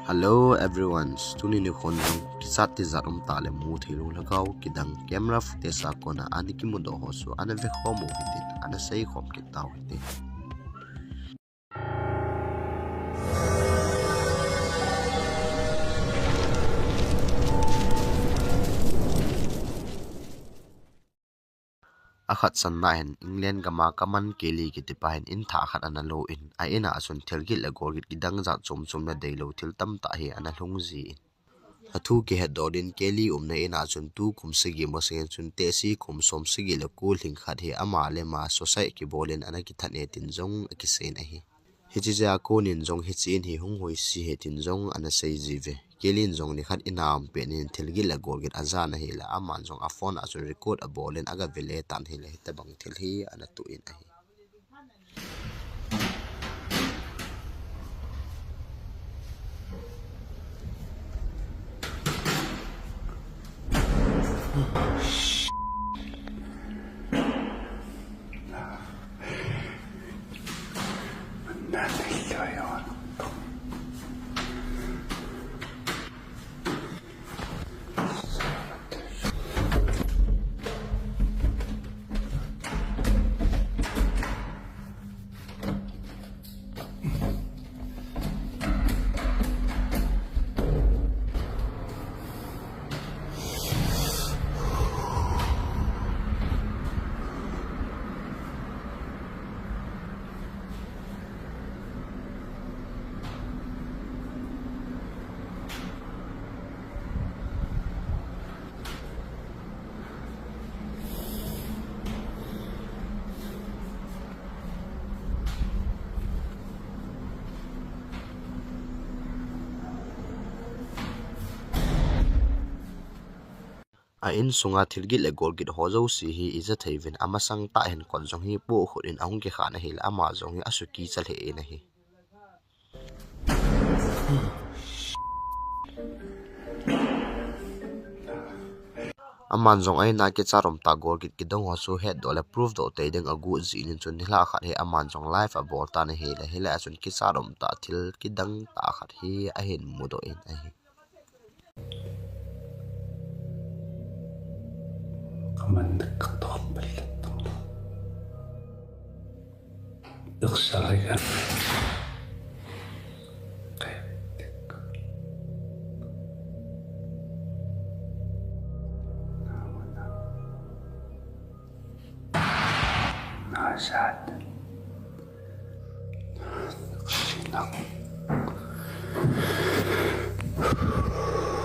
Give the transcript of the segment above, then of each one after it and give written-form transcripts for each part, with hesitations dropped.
Hello everyone, stuni ni khonjong kisat ti zarum tale mu thilu lhagao kidang camera footage akona ani kimudo hosu ana ve khomo hitin ana sei khom kitaw hitin akhat sanna hen England gama kaman keli kitipahin in tha khat ana lo in a ena asun thelgil la gorgit kidang za chom na deilo thil tam ta hi ana hlungzi Athu ke het dodin keli umna ina chun tu kumsigi mosen chun te si kum som sigi la kul hing khat he ama le ma sosai ki bolen ana ki thane tin jong ki sen a hi hichi ja ko nin jong hi chin hi hung hoi si he tin jong ana sei jive kelin jong ni khat inam pe nin thilgi la gorgit azana hi la aman jong a phone a chun record a bolen aga vele tan hi le ta bang thil hi ana tu in a hi a in sunga thilgil le golgit hozo si hi iza theivin amasang ta hen kon jong hi po khurin ahung ke khana hil ama jong hi asuki chal he na hi aman jong ai na ke charom ta golgit kidong ho su head dole proof do te deng agu zin chun hila khat he aman jong life abor ta na he la hila chun ki charom ta thil kidang ta khat hi a hen mudo in a hi Kaman nagkatokbal ito. Nagsalayan. Kaya ito. Namana. Nasad. Nagsinang.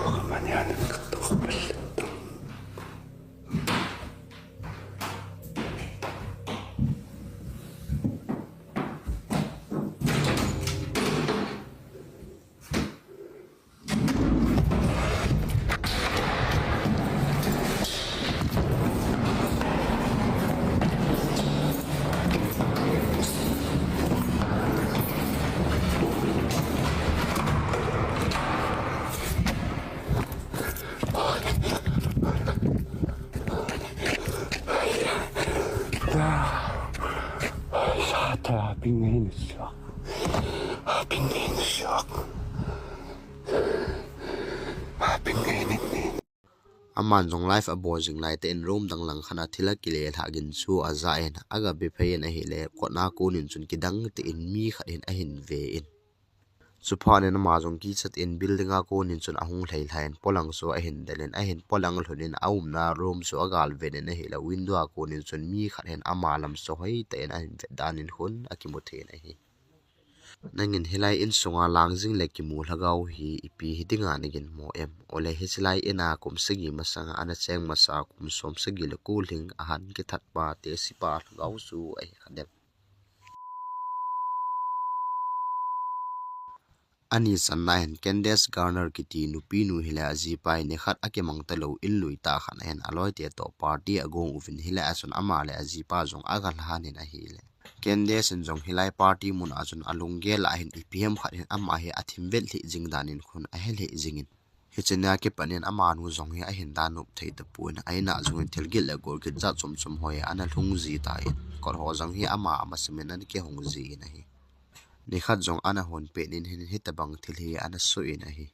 Kaman yan nagkatokbal ito. Pingin siya. Pingin siya. Pingin ini. aman jong life abo jing lai te in room dang lang khana thila kile thagin chu aza en aga be phayen a hele kotna ko nin chun kidang te in mi khat in a hin ve in suphan en ma jong ki chat in building a ko nin chun ahung hlei hlain polang so a hin delen a hin polang hlunin aum na room so agal ve ne hela window a ko nin chun mi khat hen ama lam so hoi te en a hin ve danin hun akimothe na hi nangin helai in sunga langjing le kimu lhagao hi ipi hidinga nigin mo em ole hislai ena kumsigi masanga ana cheng masa kum som sigi le kuling ahan ki thatpa te sipa lhagao su ai khadem ani sanna hen Candace Garner kiti nupi nu hila aji pai ne khat ake mangtalo in lui ta khan hen aloi te to party agong uvin hila asun ama le aji pa jong agal hanin a hile Candace en jong hilai party mun ajun alungge la hin ipm khat hin ama he athim vel hi jingdanin khun a hel hi jingin hichena ke panen ama nu jong hi a hin da nup thei ta puin aina jong thilgil la gor ki cha chom chom hoya ana lung ji ta in kor ho jong hi ama semen an ke hong ji na hi ni khat zong ana hon pe nin hin hitabang thil hi ana so in a hi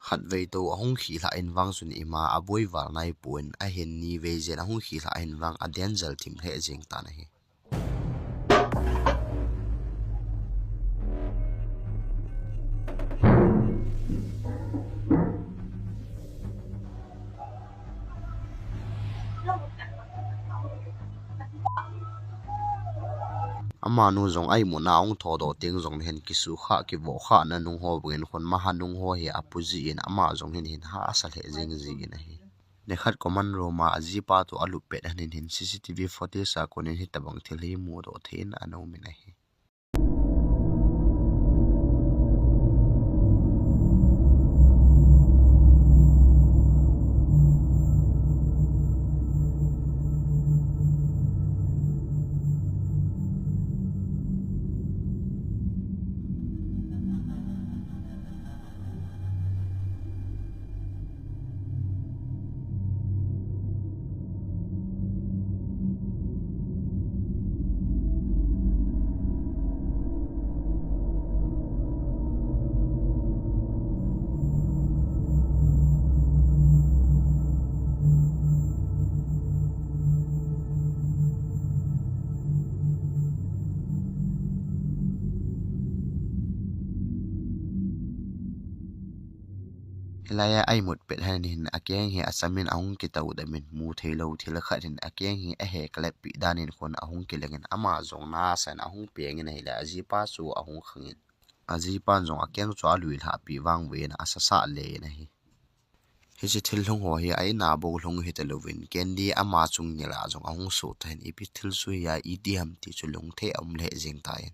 khat vei to ahung khi la in wang sun ima aboi war nai puin a hen ni vei zen ahung khi la in wang adian zal thim he jing ta na hi ama nu zong ai mu na ong tho do ting zong hen kisu kha ki bo kha na nung ho bugin khon ma ha nung ho hi apuji in ama zong hin hin ha asal he jing ji in hi ne khat command room ma aji pa to alu pet hanin hin cctv footage sa konin hi tabang thil hi mu do thein ano min hi helaya ai mut pet hanin hin akyang hi asamin ahung ki tau da min mu thailo thil khat hin akyang hi a he klep pi danin khon ahung ki lengin ama zong na san ahung pengin hila aji pa chu ahung khangin aji pan zong akyang chu alui la pi wang wen asasa le na hi hi chi thil hlong ho hi ai na bo hlong hi talovin kendi ama chung nila zong ahung so thain ipi thil su ya idm ti chu long the am le jing tai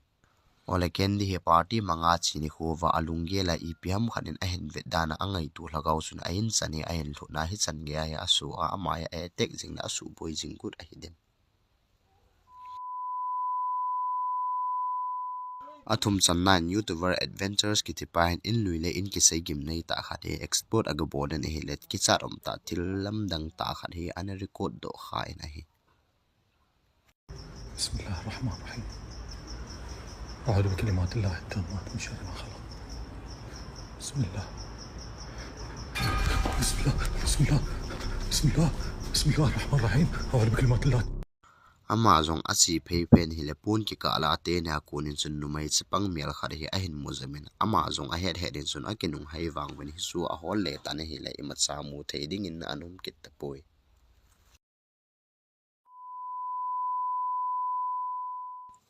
ole kendi he party manga chini huwa alungge la ipm khanin a hen vedana angai tu lhagao sun ain chani a hen lhuna hi chan ge ya asu a amaya e tek jing na asu boi jing gut a hiden athum channan youtuber adventures ki tipain in luile in ki sei gim nei ta khate export aga boden he let ki charom ta thil lam dang ta khat hi an record do kha in a hi bismillahir rahmanir rahim أعوذ بكلمات الله التامات من شر ما خلق بسم الله بسم الله بسم الله بسم الله بسم الله الرحمن الرحيم أعوذ بكلمات الله ama zong achi phei pen hi le pun ki ka la te na kunin chun numai chapang mel khar hi a hin muzamin ama zong a het hedin chun a kinung hai wang wen hi su a hol le ta ne hi le imat sa mu thei ding in anum kit ta poi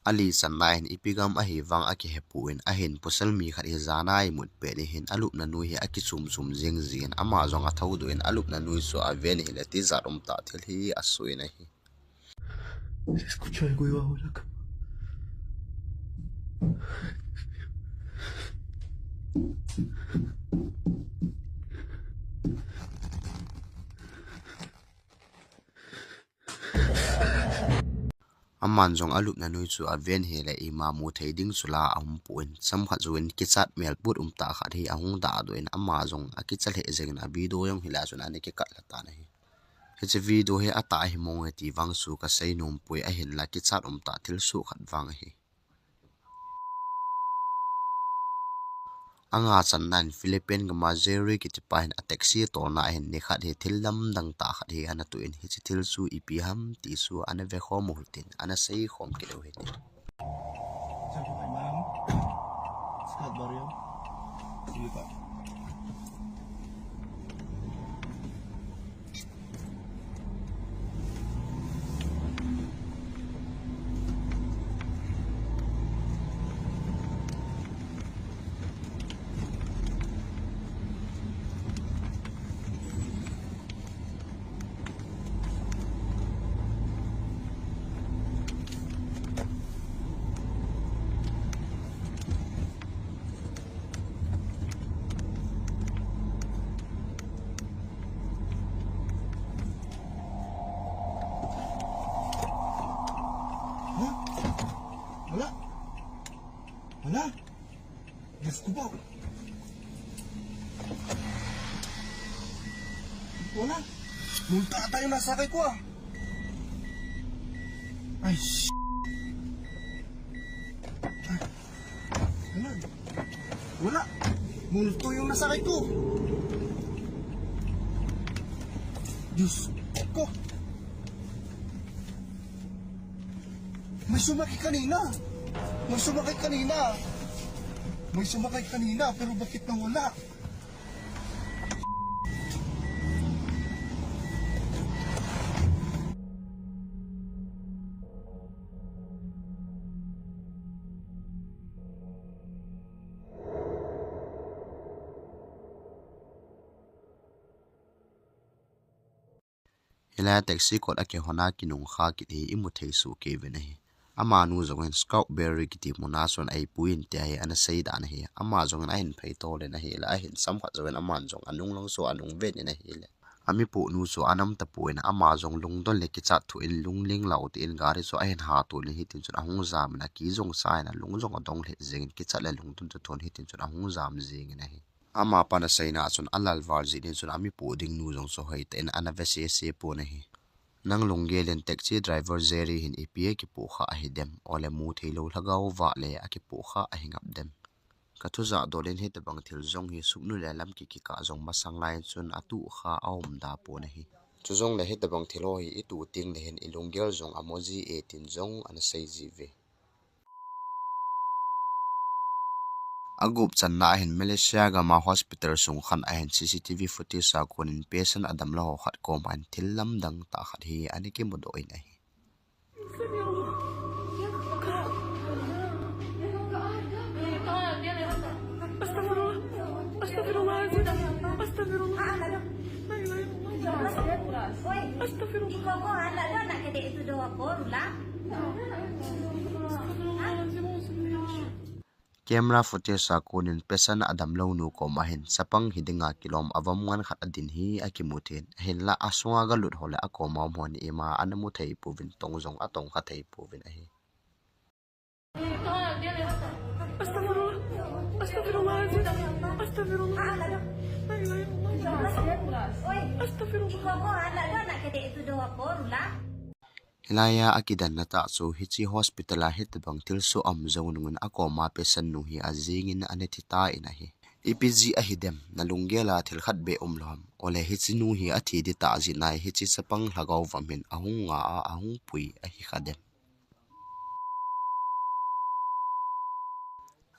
ali sannain ipigam a hi wang a ki hepuin a hin pusal mi khar hi zanai mut pe ni hin alup na nu hi a ki chum chum jing jin ama zong a thau duin alup na nu so a ven hi le ti zarum ta thil hi asuina hi Escucha algo debajo de la cama. aman zong alup na nu chu a ven hi le ima mu thei ding chula ahum puin sam kha chuin ki chat mel put ta khat hi ahung da doin ama zong a ki chal he jeng na video yong hila chuna ne ki kat la ta na hi he video he ata hi mong ti wang su ka sei nom pui a hin la ki chat ta thil su khat wang hi anga channan philippine ga majeri ki tipain a taxi to na hin ni khat he thil lam dang ta khat hi ana tu in hi chi thil su ipi ham ti su ana ve khom hultin ana sei khom ki do he ti Kupo. Wala. Multa tayo nasakay ko ah. Ay, Wala. Wala. Multo yung nasakay ko. Diyos ko. May sumakay kanina. May sumakay kanina. May sumakay kanina pero bakit nawala? Hila taxi kot ake hona kinung kha kiti imuthei su ke venahi ama nu zongen scout berry kiti munason ai puin te ai ana seida na hi ama zongen ain phei to le na hi la hin sam khat zongen aman zong anung long so anung ven na hi le ami pu nu so anam ta puin ama zong lung don le ki cha thu in lung ling lau ti in gari so ain ha tu le hi tin chun ahung zam na ki zong sai na lung zong adong le zeng ki cha le lung tun tu thon hi tin chun ahung zam zeng na hi ama pana saina chun alal war ji din chun ami pu ding nu jong so hoi ten ana vese se pu na hi nang lunggelin taxi driver zeri hin ipie ki pu kha ahidem ole mu theilo lhagao wa le aki pu kha ahingap dem kathuza dolen he te bang thil zong hi suknu le lam ki ka zong masang lai chun atu kha aum da pu na hi chuzong le he te bang thilo hi itu ting le hin ilunggel zong amoji 18 zong ana sei ji ve agup channa hin Malaysia gama hospital sung khan ahin CCTV footage sa konin patient adam lo khat ko man thil lam dang ta khat hi ani ki mudo in ahi camera footage sa konin pesan adam lo nu ko mahin sapang hidinga kilom avam ngan khat adin hi akimutin hin la aswa ga lut hole akoma mon ema anamu thei puvin tongjong atong kha thei puvin ahi Hilaya akidan na ta so hichi hospital a hit bang til so am zonungun akoma pesan nu hi azingin anethita inahi EPG ahidem nalunggela thil khat be omlom ole hichi nu hi athi di ta zinai hichi sapang lhagao vamin ahunga ahung pui ahi khadem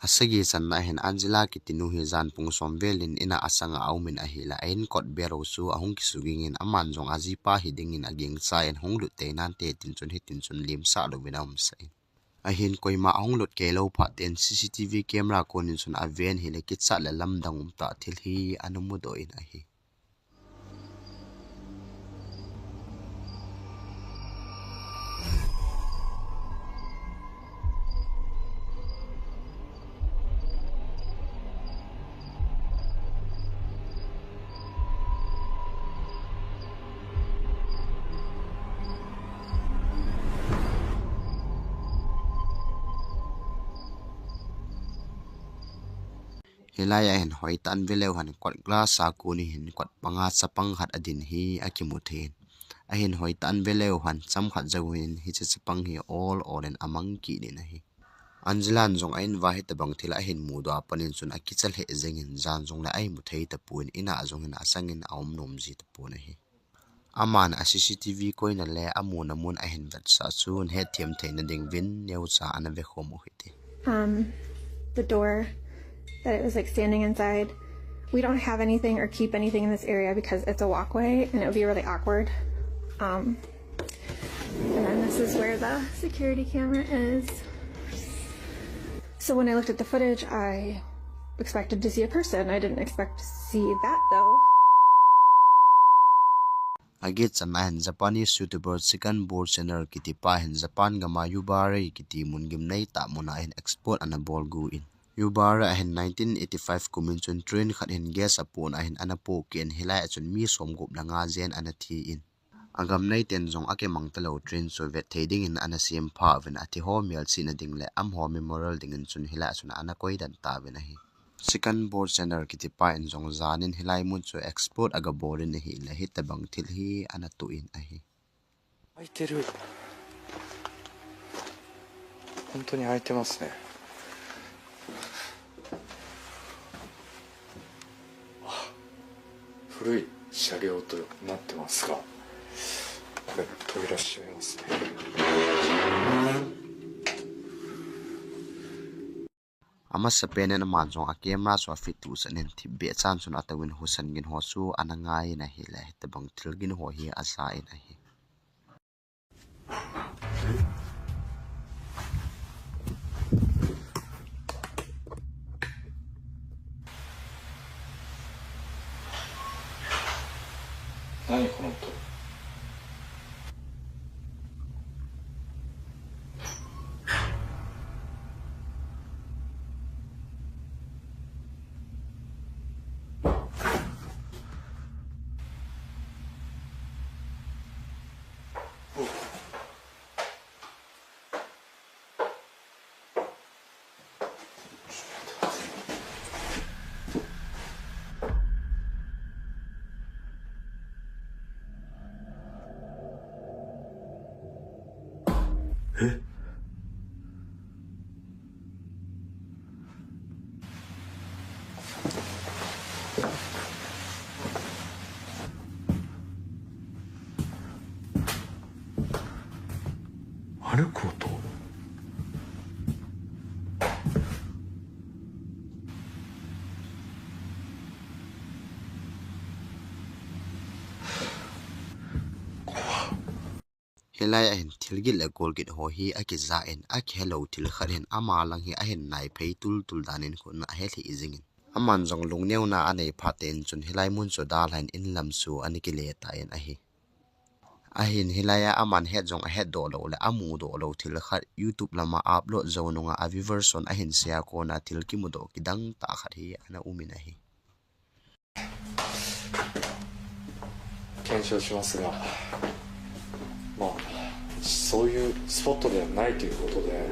asagi sanna hen Angela kitinu hi zan pung somvelin ina asanga aumin ahila ain kot bero su ahung kisugingin aman jong ajipa hidingin aging chain honglu te nan te tin chun hitin chun lim sa lo winam sai ahin koima ahung lot ke lo pha ten CCTV camera konin chun aven hile kitsa la lam dangum ta thil hi anumudo in ahi Hilaya hen hoi tan veleu han kwat glass sa kuni hin kwat panga sapang khat adin hi akimuthin ahin hoi tan veleu han cham khat zawin hi che sapang hi all oren amang ki ni na hi Anjilan jong ain wa hi tabang thila hin muda panin chun akichal he zengin jan jong la ai muthei ta puin ina jong in asangin aum nom ji ta pu na hi aman a CCTV koina le amuna mun ahin vat sa chun he thiam theina ding win neu cha ana ve khomo hiti the door that it was like standing inside. We don't have anything or keep anything in this area because it's a walkway and it would be really awkward. And then this is where the security camera is. So when I looked at the footage, I expected to see a person. I didn't expect to see that though. Agit sanahan Japanese YouTuber second board channel kiti pa hin Japan gama yubare kiti mungim nei ta muna hin export anabol gu in Yubara ahin 1985 kuminchun train khat hin gas apon ahin anapo ken hilai achun mi somgup langa zen anathi in agam nei ten jong ake mangtalo train so vet theding in anasim pha ven athi ho mel sin ading le am ho memorial ding in chun hilai achun anakoi dan ta ven hi Second board channel kitipa in jong zanin hilai mun chu export aga borin hi la hit tabang thil hi anatu in ahi. 開いてる。本当に開いてますね。古い車両となってますが、これ扉閉めますね。Ama sa penen man jong a camera so fit tu sanin thibbe chan sun atawin husan gin ho chu anangai na hi la hit tabang thil gin ho hi asa in ahi. 何この音。歩く音。Hilai ahin thilgil a golgit ho hi akiza en ak hello thil kharin ama lang hi ahin nai phei tul tul danin ko na he thi izingin aman jong lungneu na anei phaten chun hilai mun chu dal hain in lam su anikile ta en ahi ahin hilaya aman he jong a he do lo le amu do lo thil khat YouTube lama upload zonunga a version ahin sia ko na thil ki mu do kidang ta khat hi ana umin ahi 検証しますが、まあそういうスポットではないということで、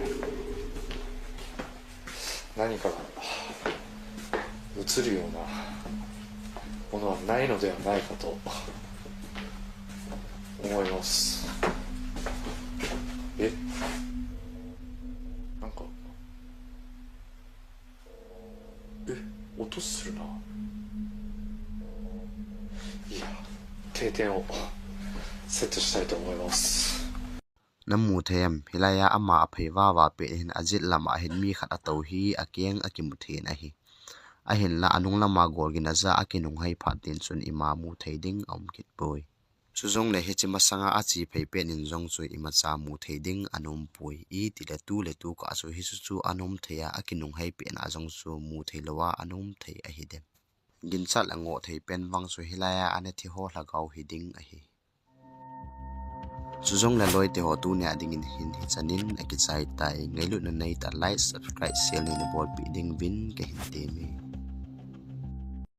何かが映るようなものはないのではないかと思います。なんか音するな。いや、定点をセットしたいと思います。 namu them hilaya ama pheiwa wa pe hin ajit lama hin mi khat atau hi akeng akimuthen ahi ahin la anung lama gorgin aza akinung hai phatin chun ima mu theiding omkit boy chuzong le hechima sanga achi pheipe nin jong chu ima cha mu theiding anum pui I ti le tu ka chu hi chu anum theya akinung hai pe na jong chu mu theilowa anum thei ahi dem gin chat ango thei pen wang chu hilaya ane thi ho lhagao hiding ahi Suzong la loi te ho tu ne ading in hin hi chanin akitsai tai ngailu na nei ta like subscribe share ne bol pi ding win ke hin te me